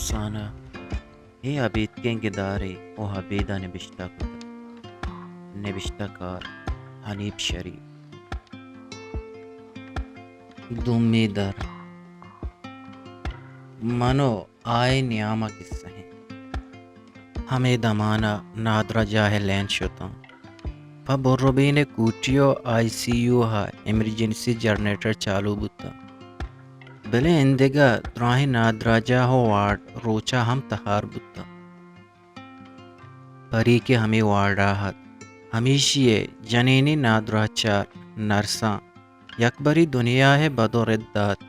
Sana هي بيتكين قداري وهبيدا نبشتكار حنيب شريف دومی در منو آئے نیاما قصہ ہیں ہمیں دمانا نادرا جاہ لین شتا بروبین کوٹیو آئی سی یو ہا ایمرجنسی جنریٹر چالو بتا بلے اندگا دراہی نادرا جاہ وارڈ روچا ہم تہار بتا پری کے ہمیں وارڈاہت ہمیشی جنینی نادرا چار نرساں یکبری دنیا ہے بدو ردات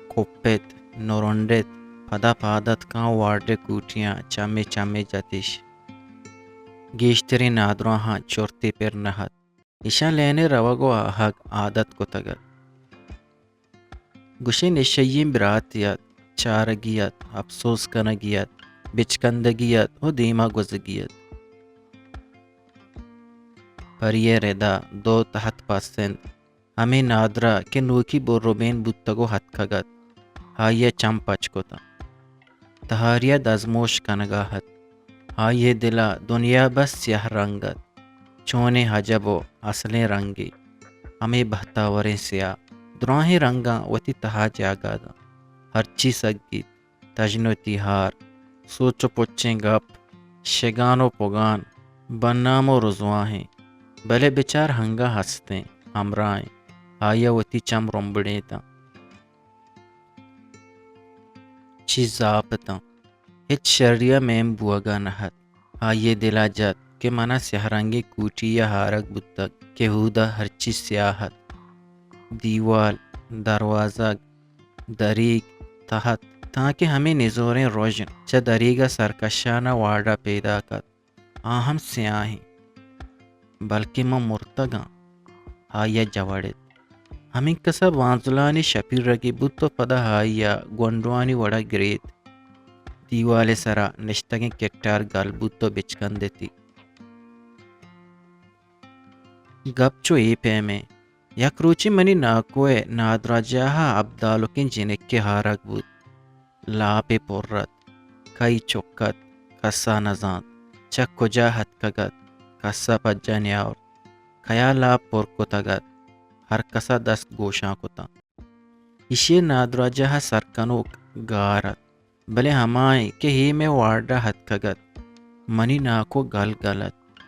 کوپت نورونڈت پدا پادت کان وارڈ کوٹیاں چمے چمے جتش گیشتری نادروں ہاں چورتی پر نہت ایشا لینے روگو آہگ عادت کو تگت گشے نشیم براتیت چارگیت افسوس کنگیت بچکندگیت و دیما گزگیت پریے ردا دو تحت پاسند ہمیں نادرا کے نوکی بروبین بتگو ہت کھگت ہائیے چمپچ کوتا تہاریہ دزموش کنگاہت ہائیے دلا دنیا بس سیاہ رنگت چونے حجبو اصلیں رنگی ہمیں بہتاوریں سیاہ دراہیں رنگاں وتی تہا جاگادا ہرچی سگیت تجنو تیہار سوچو پچیں گپ شگانو پگان بنامو رضواہیں بلے بچار ہنگا ہستیں ہمرائیں آیا وتی چم رومبڑیں تا چی زاپتا ہچ شریہ میم بوگا نہت آئیے دلا جت کہ منا سہرنگی کوٹی یا ہارک بتک کہ ہودا ہرچی سیاہت دیوال دروازہ دریگ تحت تاکہ ہمیں نزوریں روشن چا دریگا سرکشانہ وارڈا پیدا کر آہم سیاہیں بلکہ میں مرتگاں آیا جوڑت ہمیں کسب وانزلانی شپیر رگی بتو پدا آیا گونڈوانی وڑا گریت دیوال سرا نشتگیں کٹار گل بتو بچکن دیتی گپ چو ای پے میں یک روچی منی ناکوئے نادرا جاہا عبدالوکین جنک کے ہارک بود لاپے پورت کئی چکت کسا نزاند چک کجا ہت کگت کسا پجا نیاور کیا لاپ پور کو تگت ہر کسا دست گوشاں کتا اسی نادرا جاہا سرکنوک گارت بلے ہمائیں کہ ہی میں وارڈا ہت کگت منی ناکو گل گلت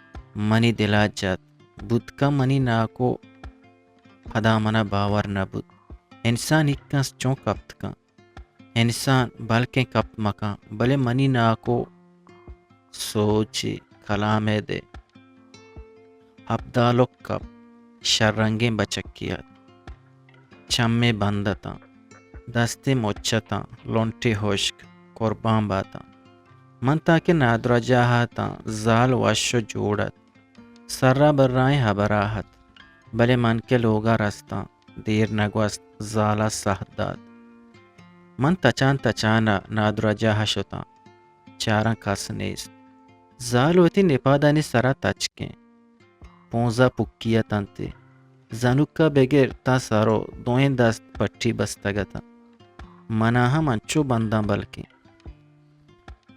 منی دلا جت بدھ کا منی ناکو پدا منا باور نبود انسان اکس چون کپت کا انسان بلکہ کپت مکان بلے منی ناکو سوچی کلام دے عبدالوک کپ شرنگیں بچکیات چمے بندتا دستے موچتا لونٹے ہوشک قربان باتا من تاکہ نادرا جاہا تا زال وشو جوڑت سرہ برائیں حبراہت بلے من کے لوگا رستا دیر نگوست زالا سہداد من تچانا نادرا جاہا شتا چارا کس نیست زالوتی نپادانی سرا تچکیں پونزا پکیا تنتے زنوکا بغیر تا سارو دوئیں دست پٹی بستگتا مناہا منچو بنداں بلکہ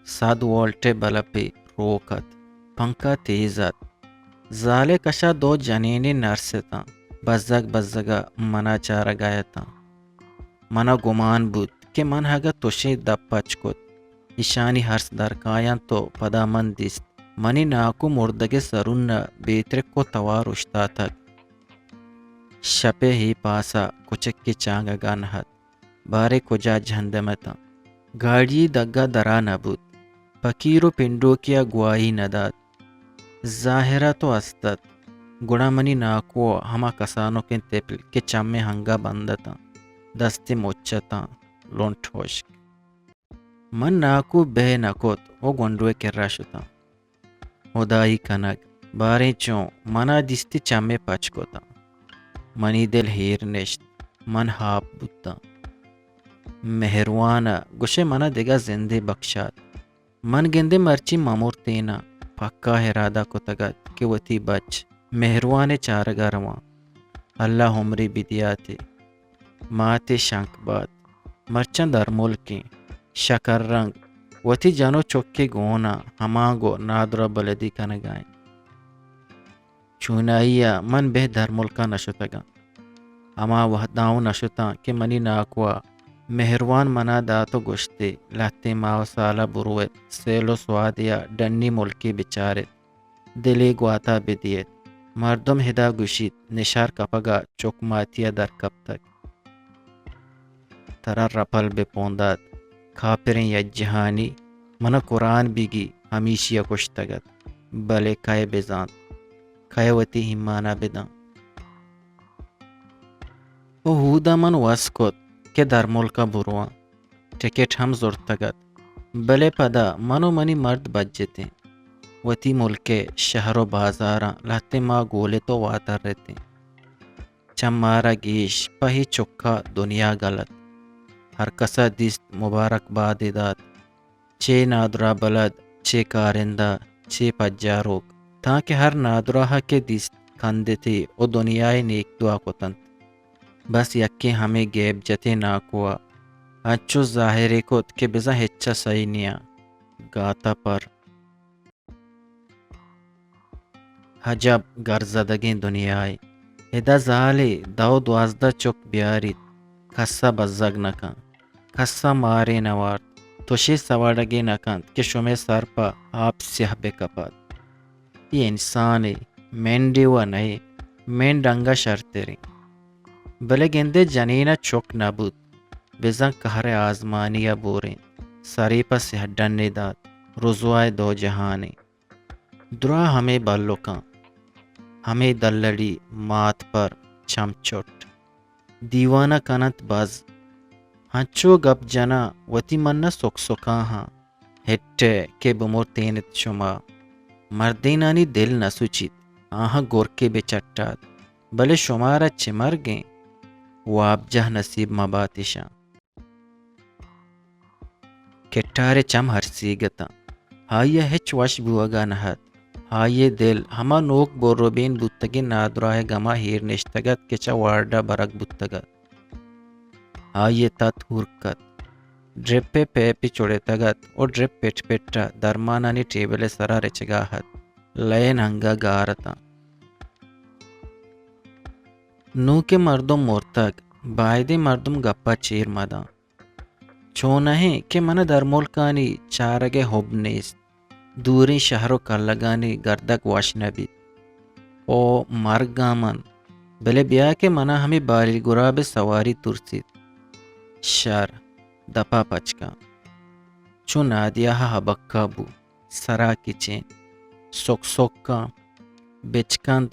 100 وولٹ بلپی روکت پنکا تیزت زالے کشا دو جنینی نرستا بزگا منا چارا گایتا منا گمان بود کہ من ہگا توشی دب پچ کت ایشانی ہرس درکایاں تو پدا من دیست منی ناکو مردگے سرون بیترک کو توار اشتا تک شپے ہی پاسا کچک کی چانگا گانہت بارے کجا جھندمتا گاڑی دگا درا نبود پکیرو پنڈو کیا گواہی نداد ظاہرہ تو استت گڑا منی ناکو ہما کسانو کے تپل کے چمے ہنگا بندتا دستے موچتا لونٹ ہوشک من ناکو بے نکوت او گونڈوے کرا شتا خدائی کنگ بارے چون منا دستی چمے پچ کوتا منی دل ہیر نشت من ہاپ بوتا مہروانا گوشے منا دگا زندے بخشات من گندے مرچی مامور تینا پکا ہرادہ کو تگت کہ وتی بچ مہروانے چارگا رواں اللہ عمری بدیاتے ماتے شنک بات مرچند در ملکیں شکر رنگ وتی جانو چوکے گونا ہماگو نادرا بلدی کنگائیں چونائیا من بہ در ملکا نشتگا اما وحداؤں نشتا کہ منی ناکوا مہروان منا داتو گشتے لہتے ماو سالا بروت سیلو سوادیا ڈنی ملکی بچارت دلی گواتا بدیت مردم ہدا گشید نشار کپگا چوکماتیا در کب تک ترا رپل بے پوندات کھاپریں یا جہانی من قرآن بگی ہمیشیا کشتگت بلے کائے بزان کائے وتی ہمانا بدان او ہودا من واسکت کہ در ملکا بروان ٹکٹ ہم زورتگت بلے پدا منو منی مرد بجتے وتی ملکے شہر و بازاراں لہتے ماں گولے تو واتر رہتے چمارا گیش پہی چکا دنیا غلط ہر کسا دست مبارک باد داد چے نادرا بلد چے کارندہ چے پجاروک تاکہ ہر نادرا کے دست کھندتے او دنیائے نیک دعا کتن بس یکے ہمیں گیب جتے ناکوا اچو ظاہرے کت کہ بزا ہچا سینیا گاتا پر حجب گرزدگیں دنیائے ادا زالے دو دوازدہ چک بیارید کسا بزگ نکن کسا مارے نوارد توشی سواڑگے نکن کہ شمے سر پا آپ سیاہ بے کپاد یہ انسانے مینڈی و نئے مین ڈنگا شرطری بلے گندے جنینا چک نبود بزن کہر آزمانیا بوریں سری پا سیاہ ڈنی داد رضوائے دو جہانے درا ہمیں بلوکاں ہمیں دلڑی مات پر چمچوٹ دیوانہ کنت باز ہنچو گپ جنا وتی منہ سک سکاں ہاں ہٹے کے بمور تینت شما مردینانی دل نہ سوچیت آہاں گور کے بے چٹات بلے شمارا چمر گیں واب جہ نصیب مباتشاں کٹارے چم ہرسی گتا ہائیہ ہچ وش بوگا نہت ہائیے دل ہما نوک بوروبین بوتگی نادراہ گما ہیر نشتگت کچا وارڈا برک بوتگت ہائیے تت ہورکت ڈرپ پے پی چوڑے تگت اور ڈرپ پٹ پٹا درمانانی ٹیبل سرا رچگاہت لین ہنگا گارتا نو کے مردم مورتگ بائدے مردم گپا چیر مدا چونہیں کہ من در ملکانی چارگے ہوب نیست دوری شہرو کلگانی گردک واش نبی او مرگا من بلے بیا کے منا ہمیں بالی گراب سواری ترسید شر دپا پچکا چو نادیہ حبکا بو سرا کچین سوک سوکا بچکند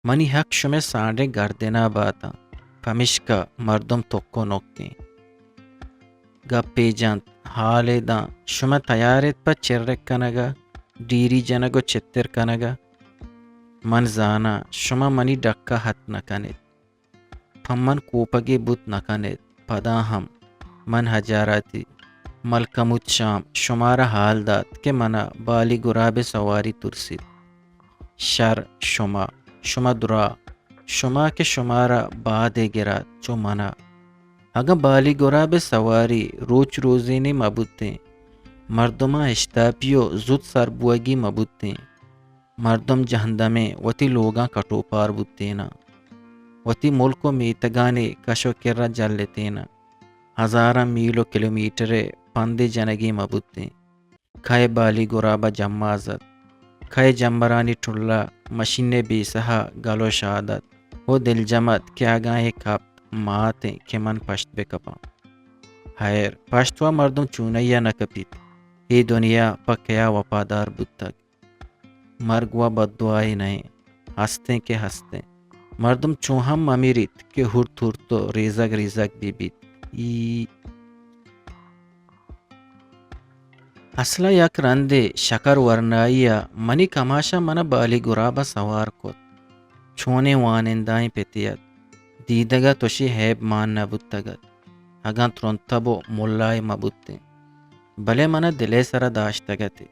منی حق شمے سانڈے گردنا باتا پمشکا مردم توکو نوکتے گپی جانت حالے داں شمہ تیارت پا چررک کنگا ڈیری جنگو چتر کنگا من زانا شمہ منی ڈکا حت نکنید پمن کوپگی بوت نکنید پدا ہم من ہجاراتی ملکمت شام شمارا حال داد کہ منا بالی گراب سواری ترسید شر شما درا شما کے شمارا بادے گرا چو منا اگا بالی گراب سواری روچ روزینی مبوتیں مردمہ اشتاپیو زود سربوگی مبوتیں مردم جہندمیں وتی لوگاں کٹو پار بوتینا وتی ملکو میتگانے کشو کرا جلتینا ہزارہ میلو کلومیٹرے پندے جنگی مبوتیں کھائے بالی گرابا جمازت کھائے جمبرانی ٹھلا مشین بی سہا گلو شادت وہ دل جمت کیا گائیں کپ ماتیں کہ من پشت بے کپاں خیر پشتوا مردم چونیا نہ کپیت یہ دنیا پکیا وفادار بتک مرگوا بددعائی نہیں ہنستے کے ہنستے مردم چوہم امیریت کہ ہرت ہرتو ریزک ریزک بی بیت اصلا یک رندے شکر ورنائیا منی کماشا منا بالی گرابا سوار کت چونے وانندائیں پتیت دیدگا توشی حیب مان نبوتگت اگان ترونتبو ملائے مبوتیں بلے منا دلے سرا داشتگتی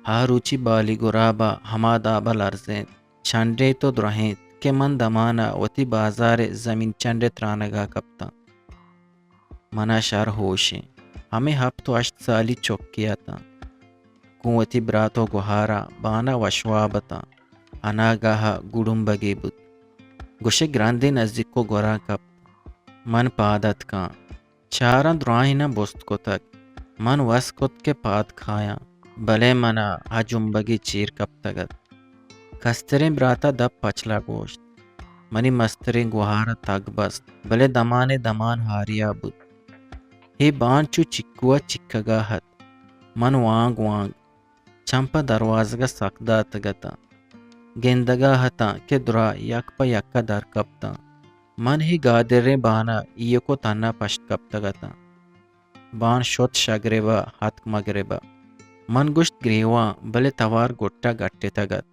ہاروچی بالی گرابا ہما دابا لرزیں چنڈے تو درہیں کہ من دمانا وتی بازار زمین چنڈے ترانگا کپتا منا شر ہوشیں ہمیں 7-8 سالی چوکیا تھا قوتی براتو گوہارا بانا وشوابتا اناگاہا گڑم بگی بود گوشے گراندے نزدیک کو گورا کپ من پادت کا چاران دراہینا بوست کو تک من وس کت کے پاد کھایا بلے منا ہجمبگی چیر کپ تگت کسترین براتا دب پچلا گوشت منی مسترین گوہارا تگ بست بلے دمانے دمان ہاریا بود ہی بانچو چکوا چکگا ہت من وانگ وانگ چمپا دروازگا سکدا تگتا گندگا ہتا کہ درا یک پا یکا در کپتا من ہی گادرے بانا ایکو تنا پشت کپ تگتا بان شد شگریبا ہتک مگریبا من گوشت گریوان بلے توار گٹا گٹے تگت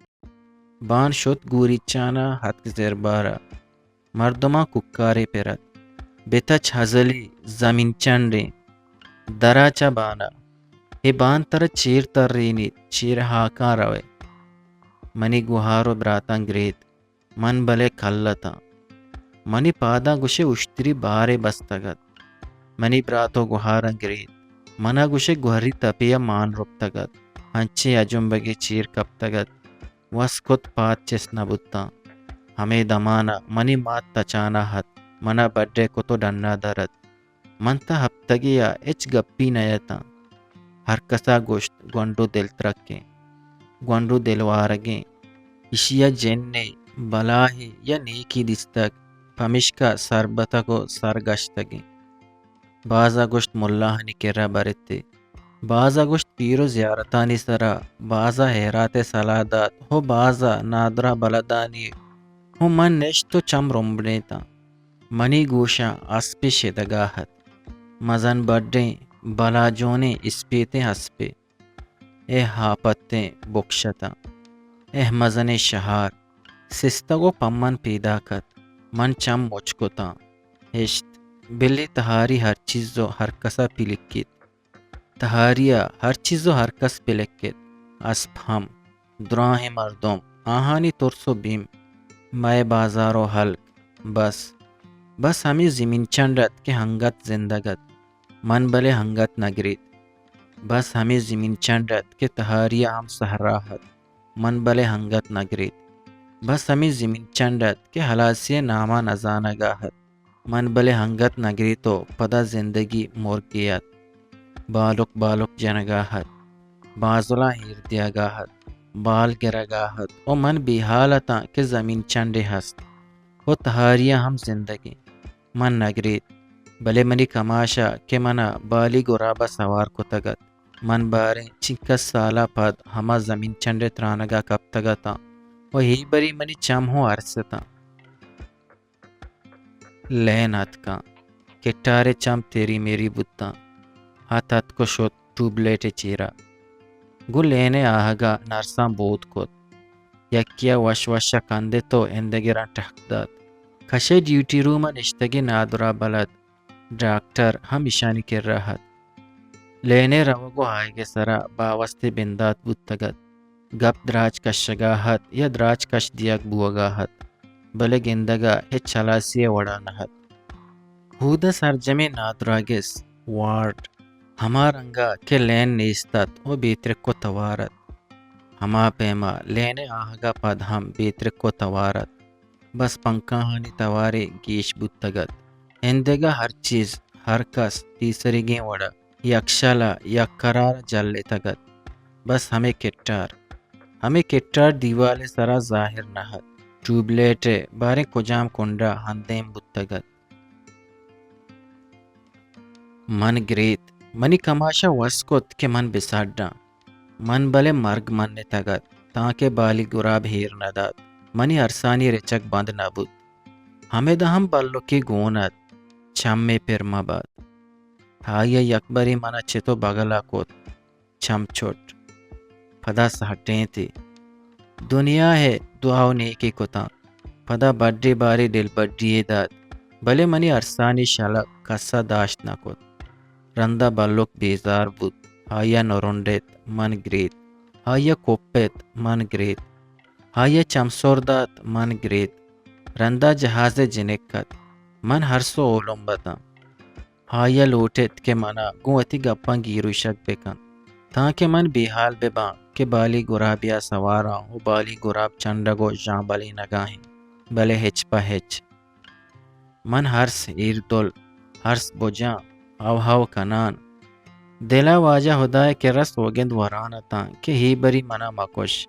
بان شد گوری چانا ہتک زربارا مردما ککارے پیرت بیتچ ہزلی زمین چنڈے دراچا بانا ہی بان تر چیر تر رینی چیر ہاکاں روے منی گوہارو براتان گریت من بلے کھلتا منی پادا گوشے اشتری بارے بستگت منی براتو گوہارا گریت منا گوشے گوہری تپیا مان رب تگت ہنچے اجمبگی چیر کپ تگت وسکت پات چس نبتا ہمیں دمانا منی مات تچانا ہت منا بڈے کو تو ڈننا درت منتا ہفتگیا اچ گپی نیتا ہر کسا گوشت گونڈو دل ترکے گونڈو دلوارگیں اشیا جننے بلاہی یا نیکی دستک پمشکا سربتا کو سرگشتگیں بازا گوشت ملاحنی کرا برتے بازا گوشت پیرو زیارتانی سرا بازا حیرات سلادات ہو بازا نادرا بلدانی ہو من نشتو چم رمبنیتا منی گوشا اسپی شدگاہت مزن بڈیں بلا جونے اسپیتے ہسپے اے ہاپتے بکشتا اے مزن شہار سستگو پمن پیدا کت من چم مچکتا ہشت بلی تہاری ہر چیزو ہر کسا پلکت تہاریا ہر چیزو ہر کس پلکت اسپ ہم دراہ مردم آہانی ترسو بیم مائے بازارو حلق بس ہمیں زمین چنڈت کے ہنگت زندگت من بلے ہنگت نگریت بس ہمیں زمین چنڈت کے تہاریا ہم سہراہت من بلے ہنگت نگریت بس ہمیں زمین چنڈت کے حلاسی نامہ نزانہ گاہت من بلے ہنگت نگری تو پدا زندگی مورگیت بالک جنگاہت بازلا ہیر دیا گاہت بال گرا گاہت او من بیحالتا کہ زمین چنڈے ہست او تہاریا ہم زندگی من نگریت بلے منی کماشا کہ منا بالی گرابا سوار کو تگت من باریں چکس سالا پد ہما زمین چنڈے ترانگا کب تگتا او ہی بری منی چم ہو عرصتا لینت کا کٹارے چم تیری میری بتا ہاتھ کو شد ٹوبلیٹ چیرا گو لینے آہگا نرساں بود کت یکیا وش کندے تو اندگران ٹھکداد کھشے ڈیوٹی روما نشتگی نادرا بلد ڈاکٹر ہم اشانی کر رہت لینے روگو آئے گے سرا باوستے بندات بود تگت گپ دراج کشگاہت یا دراج کش دیاک بوگاہت بلے گندگا ہچ چلاسی وڑا نہت ہودا سرجمی نادراگس وارڈ ہما رنگا کے لین نیستت او بیترک کو توارت ہما پیما لینے آہگا پد ہم بیترک کو توارت بس پنکاہانی توارے گیش بود تگت اندگا ہر چیز ہر کس تیسری گیں وڑا یک شلا یک قرار جلے تگت بس ہمیں کٹار دیوالے سرا ظاہر نہت ٹوبلیٹ بارے کجام کنڈا ہندیم بود تگت من گریت منی کماشا وسکت کہ من بساڈا من بلے مرگ من تگت تاکہ بالی گراب ہیر نداد منی ارسانی رچک بند نبود ہمیں دہم بلو کی گونت چھم میں پھر مباد ہایا یکبری منا چھتو بغلا کوت چھم چھوٹ پدا سہٹیں تھی دنیا ہے دعاو نیکی کتا پدا بڈی باری دل بڈی داد بلے منی ارسانی شلق کسا داشت نکوت رندا بلوک بیزار بود ہایا نورنڈیت من گریت ہایا کوپیت من گریت ہایا چمسوردات من گریت رندا جہاز جنکت من ہرسو اولم بتا ہایا لوٹت کہ منا گوتی گپاں گیرو شک بکن تاکہ من بیحال بباں کہ بالی گرابیا سوارا و بالی گراب چنڈگو جان بلی نگاہیں بلے ہچ پا ہچ من ہرس ایردل ہرس بجاں ہاو کنان دلا واجہ خدائے کہ رس وگند ورانتا کہ ہی بری منا مکش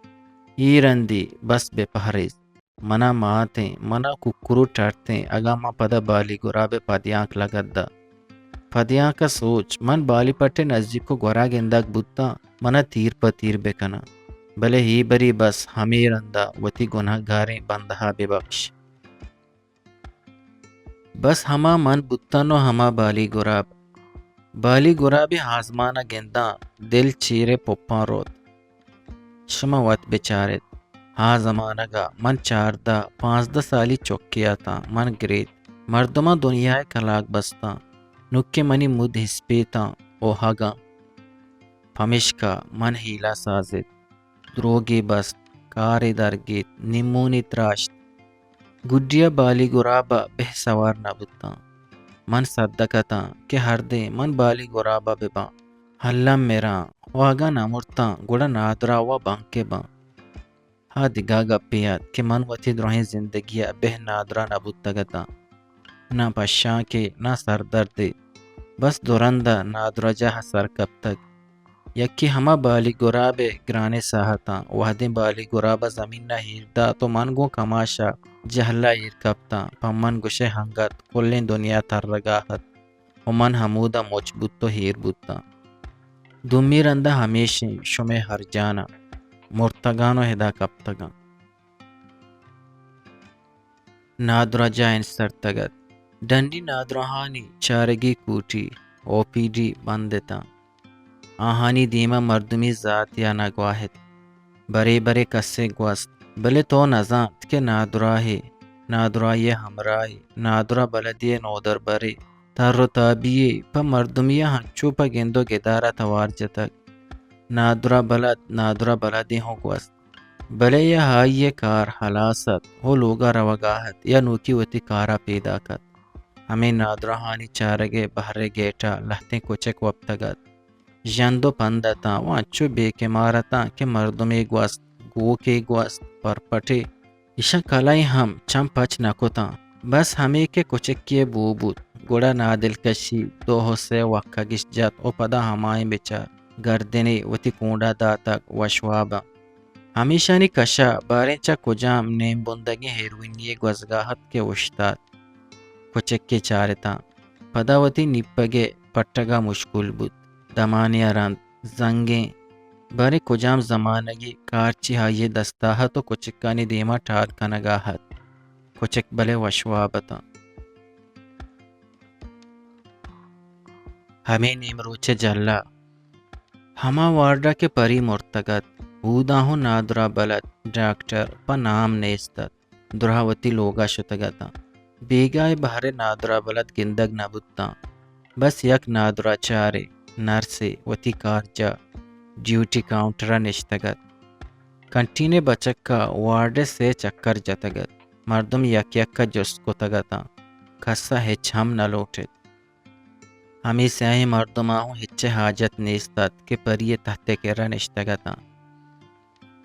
ایرندی بس بے پہریز منا ماتیں منا ککرو ٹرتیں اگا ما پدا بالی گراب پدیانک لگد پدیاں کا سوچ من بالی پٹے نزدیک کو گورا گندک بوتا منا تیر پا تیر بکنا بلے ہی بری بس ہمیں رندہ وتی گناہ گاریں بندہا بے بخش بس ہما من بتانو ہما بالی گرابی ہازمانا گنداں دل چیرے پپاں روت شما وت بچارت ہا زمانگا من 14-15 سالی چوکیا تا من گریت مردمہ دنیا کلاک بستا نکے منی مد ہسپیتا او ہگا پمشکا من ہیلا سازت دروگی بست کاری درگیت نمونی تراشت گڈیا بالی گرابا بہ سوار نبتا من صدقتا کہ ہر دے من بالی گرابا ببا ہلم میرا واگا نمرتا گوڑا نادرا و بانکے با ہا دگا گپیات کہ من وتی دروہیں زندگیا بہ نادرا نبوتگتا نہ پشاں کے نہ سر دردے بس دورندہ نادرا جہ سر کب تک یکی ہما بالی گرابے گرانے ساہتا وحدیں بالی گرابا زمین نہ ہیردا تو من گو کماشا جہلا ہیر کبتا پمن گوشے ہنگت کلیں دنیا تر رگاہت ومن ہمودا موچ بوتو ہیر بوتا دمی رندہ ہمیشہ شمے ہر جانا مرتگانو ہدا کبتگا نادرا جائن سرتگت ڈنڈی نادرہانی چارگی کوٹی او پی ڈی بندتا آہانی دیما مردمی ذات یا نگواہت برے برے کسے گوست بلے تو نزانت کہ نادرا یہ ہمراہی نادرا بلدی نودر برے تر و تابیے پا مردمیا ہنچو پا گندو گدارا توار جتک نادرا بلدی ہوں گوست بلے یہ ہائی کار حلاست ہو لوگا روگاہت یا نوکی وتی کارا پیدا کت ہمیں نادرہانی چارگے بہرے گیٹا لہتیں کچک وپتگت جندو پندتا وانچو بے کے مارتا کہ مردمی گوست گو کے گوست پرپٹے ایشا کلائی ہم چم پچ نکوتا بس ہمیں کے کچکیے بو بود گوڑا نادل کشی دو حسے وقا گش جات او پدا ہمائیں بچار گردنے وتی کونڈا داتک وشوابا ہمیشہ نی کشا باریں چا کجام نیم بندگی ہیروینی گوزگاہت کے وشتات کچکے چارتا پدا وتی نپگے پٹگا مشکل بود دمانی رند زنگیں بارے کجام زمانگی کارچی ہائی دستاہت تو کچکانی دیما ٹھار کنگاہت کچک بلے وشوابتا ہمیں نیمروچے جلا ہما وارڈا کے پری مرتگت اودا ہوں نادرا بلد ڈاکٹر پا نام نیستت دراوتی لوگا شتگتا بیگائے بہرے نادرا بلد گندگ نبوتا بس یک نادرا چارے نرسے وتی کارجا ڈیوٹی کاؤنٹرا نشتگت کنٹینے بچکا وارڈے سے چکر جتگت مردم یک یک کا جس کو تگتا کسا ہچ ہم نہ لوٹت ہمیں سیاہی مردماہوں ہچے حاجت نیستت کہ پریے تحتے کرا نشتگتا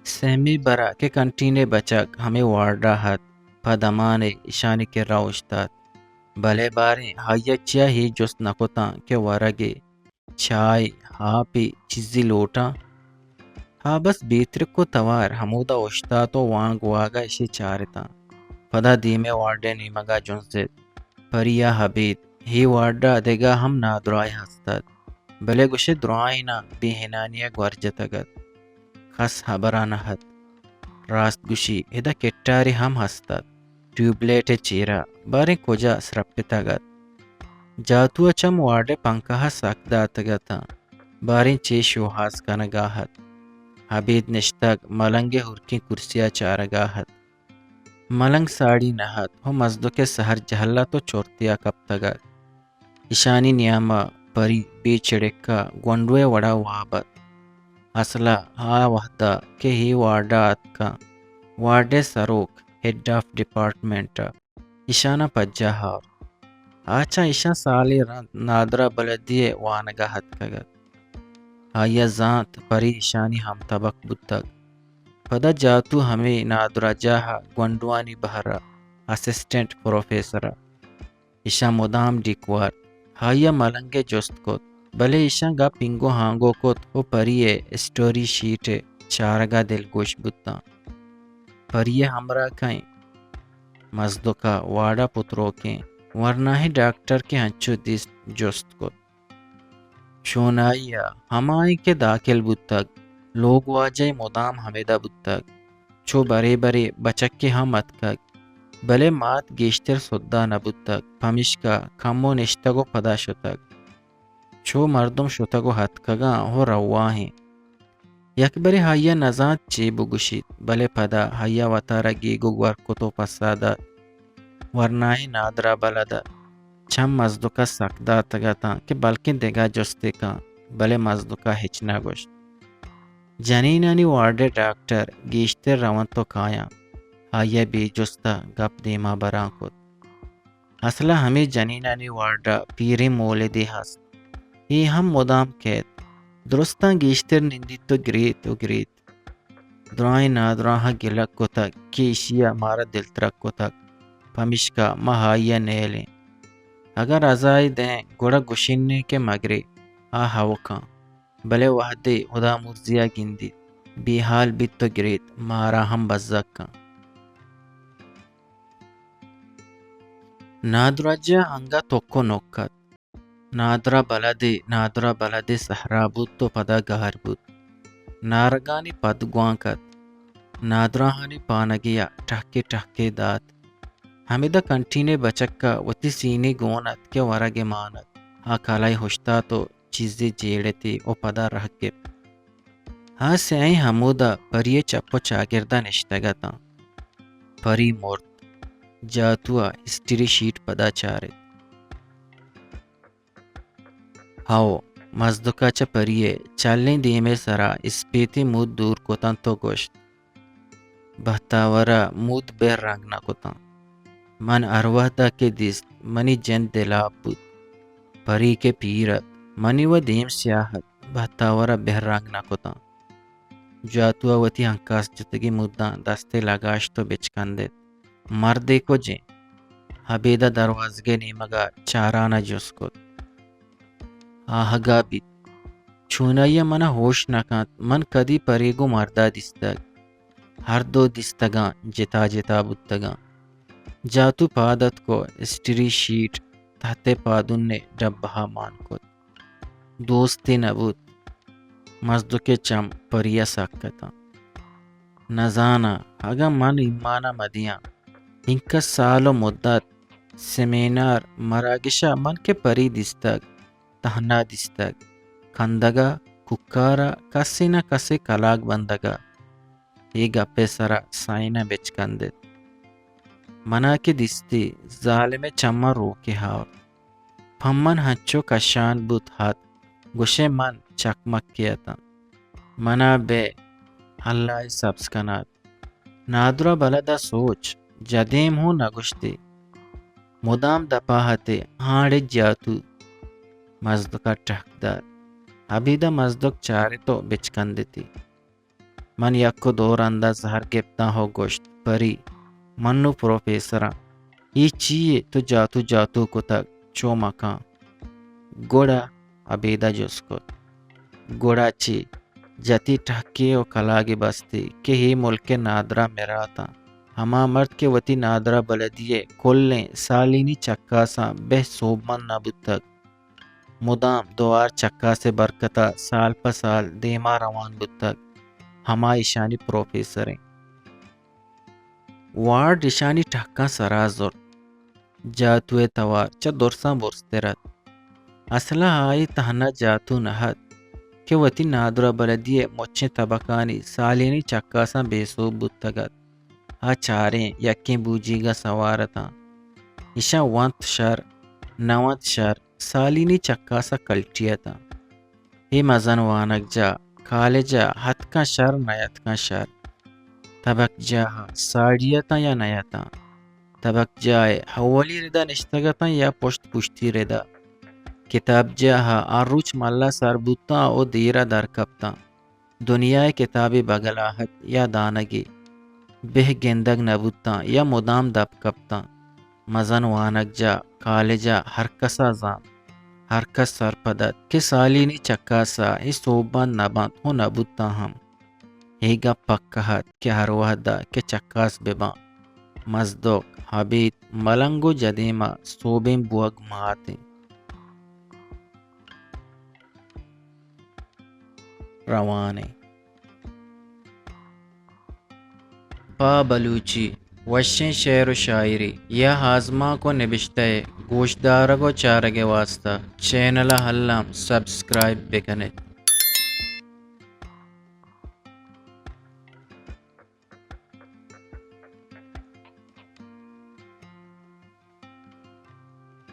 سہمی برا کہ کنٹینے بچک ہمیں وارڈا ہت پدمانے اشانی کے راوشتات بلے باریں ہائیچیا ہی جس نکوتا کہ ورگے چائے ہاپی چیزی لوٹا ہاں بس بیترک کو توار ہمودا اشتا تو وانگ واگا اشی چارتا پدا دیمے وارڈے نیمگا جنزت پریا حبید ہی وارڈا دگا ہم نادرائی ہستت بلے گوشے درائیں نا بیہنانیا گورجتگت خس حبرا نہت راست گوشی ادا کٹاری ہم ہستت ٹیوبلیٹ چیرا باریں کجا سرپتگت جاتو چم وارڈے پنکھا سکداتگتا باریں چیشو ہاس کنگاہت حبید نشتگ ملنگ ہرکی کرسیا چارگاہت ملنگ ساڑی نہت ہو مزدو کے سہر جہلا تو چورتیا کبتگت ایشانی نیاما پری بی چڑکا گونڈوے وڑا وابت اصلا ہا وحدہ کہ ہی وارڈات کا وارڈے سروک ہیڈ آف ڈپارٹمنٹ ایشانہ پجا ہاو آچا ایشا سالی رند نادرا بلدی وانگا حد کگد. آیا زانت پری ایشانی ہم طبق بودتگ. پدا جاتو ہمیں نادرا جاہا گونڈوانی بہرا اسسٹنٹ پروفیسرا. ایشا مدام ڈیکوار. آیا ملنگے جست کت. بلے ایشا گا پنگو ہانگو کت او پریے اسٹوری شیٹ چارگا دل گوش بودتا. پریے ہمرا کھائیں مزدکا واڑا پتروکیں ورنہ ہی ڈاکٹر کے ہنچو دیس جست کت. چونائیا ہمائی کے داخل بودتگ. لوگ واجہ مدام ہمیدہ بودتگ. چو برے برے بچک کے ہم اتکگ. بلے مات گیشتر سدا نبودتگ. پمشکا کمو نشتگو پدا شتگ. چو مردم شتگو ہتکگا ہو رواہیں. یک بری ہایا نزاد چی بگوشید. بلے پدا ہایا وطارا گیگو ورکتو پسادا ورناہی نادرا بلدا. چم مزدکا سکدا تگتا کہ بلکہ دگا جستے کا. بلے مزدکا ہچنا گوشت. جنینانی وارڈ ڈاکٹر گیشتر روان تو کھایا. آیا بی جستا گپ دیما بران کت. اصلا ہمیں جنینانی وارڈا پیری مولدی ہست. یہ ہم مدام کہت. درستان گیشتر نندی تو گریت و گریت. درائیں نادراہا گلک کتا کہ اشیا مارا دل ترک کتا. پمشکا مہایا نیلیں. اگر ازائی دیں گوڑا گشننے کے مگرے ہوکاں. بلے وحدے خدا مرزیا گندی. بی حال بیت تو گریت مارا ہم بزکاں. نادرا جا ہنگا توکو نوکت. نادرا بلدے صحرا بود تو پدا گہر بود. نارگانی پدگوان کت. نادراہانی پانگیا ٹھکے ٹھکے دات. ہمیدہ کنٹینے بچکا وتی سینے گونت کے ورگ مانت. کالائی ہوشتا تو چیزیں جیڑتی او پدا رہ گپ. سیائیں ہمودا پریے چپو چاگردہ نشتگتا. پری مورت. جاتوا ہسٹری شیٹ پدا چارت. ہاو مزدکا چا پریے چلیں دیمے سرا اسپیتی مود دور کتن تو گوشت. بہتاورا مود بیر رنگ نہ کتن. من ارواح دا کے دیست منی جن دلاب بود. پری کے پیرت منی و دیم سیاحت بہتاورا بیر رنگ نہ کتن. جاتوا وتی ہنکاس جتگی مدان دستے لگاش تو بچکندت. مردے کو جیں. حبیدہ دروازگے نیمگا چارانا جس کت. آہگا بیت. چونائیا منا ہوش نکانت من کدی پریگو مردہ دستگ. ہر دو دستگاں جتا جتا بودتگاں. جاتو پادت کو اسٹری شیٹ تحت پادن نے ڈبہا مان کت. دوستی نبود. مزدک چم پریا سکتا. نزانا اگا من ایمانا مدیاں. انکا سالو مدت سیمینار مراگشا من کے پری دستگ. تہنا دستگ. کندگا ککارا کسی نہ کسی کلاگ بندگا. یہ گپے سرا سائنہ بچکندت. منا کے دستی ظالم چمہ روکے ہاو. پھمن ہنچو کشان بود ہاتھ گوشے من چکمک کیتا. منا بے اللہ سبسکنات. نادرا بلدا سوچ جدیم ہوں نگشتے. مدام دپاہتے ہاڑے جاتو. مزدکا ٹھکدار. حبیدہ مزدک چارے تو بچکندتی. من یکو دور انداز ہر گپتا ہو گوشت. پری منو پروفیسرا یہ چیئے تو جاتو جاتو کو تک چو مکان. گوڑا عبیدہ جس کو. گوڑا چی جتی ٹھکے و کلاگی بستی کہ ہی ملک نادرا میراتا. ہما مرد کے وتی نادرا بلدیے کلیں سالینی چکا سا بہ سوبمن نبود تک. مدام دوار چکا سے برکتا سال پا سال دیما روان بود تک. ہما ایشانی پروفیسریں. وارڈ ایشانی ٹھکا سرازور. جاتوے توار چا درساں برسترت. اصلا آئی تہنا جاتو نہت کہ وتی نادرا بلدیے مچیں طبقانی سالینی چکا سا بے سوب بود تگت. چاریں یکیں بوجی گا سوارتا. ایشا وانت شر نوانت شر سالینی چکا سا کلٹیتا. یہ مزن وانک جا کالجا ہت کا شر نیت کا شر. طبق جاہا ساڑیتا یا نیتا. تبک جای حوالی ردا نشتگتا یا پشتی ردا کتاب جاها آروچ مالا سر بوتا او دیرا در کبتا دنیای کتابی بگلاحت یا دانگی به گندگ نبوتا یا مدام دب کبتا مزن وانک جا کالجا ہر کسا زان ہر کس سرپدت کہ سالینی چکاسا ای صوبان نباند ہو نبوتا ہم ہیگا پکہت کہ ہر وحدہ کہ چکاس ببان مزدوک حبیت ملنگو جدیما صوبین بوگ ماتے روانے پا بلوچی وشیں شعر و شاعری یا ہاضمہ کو نبشتہ گوشدارگو چارگے واسطہ چینل حلام سبسکرائب بکنے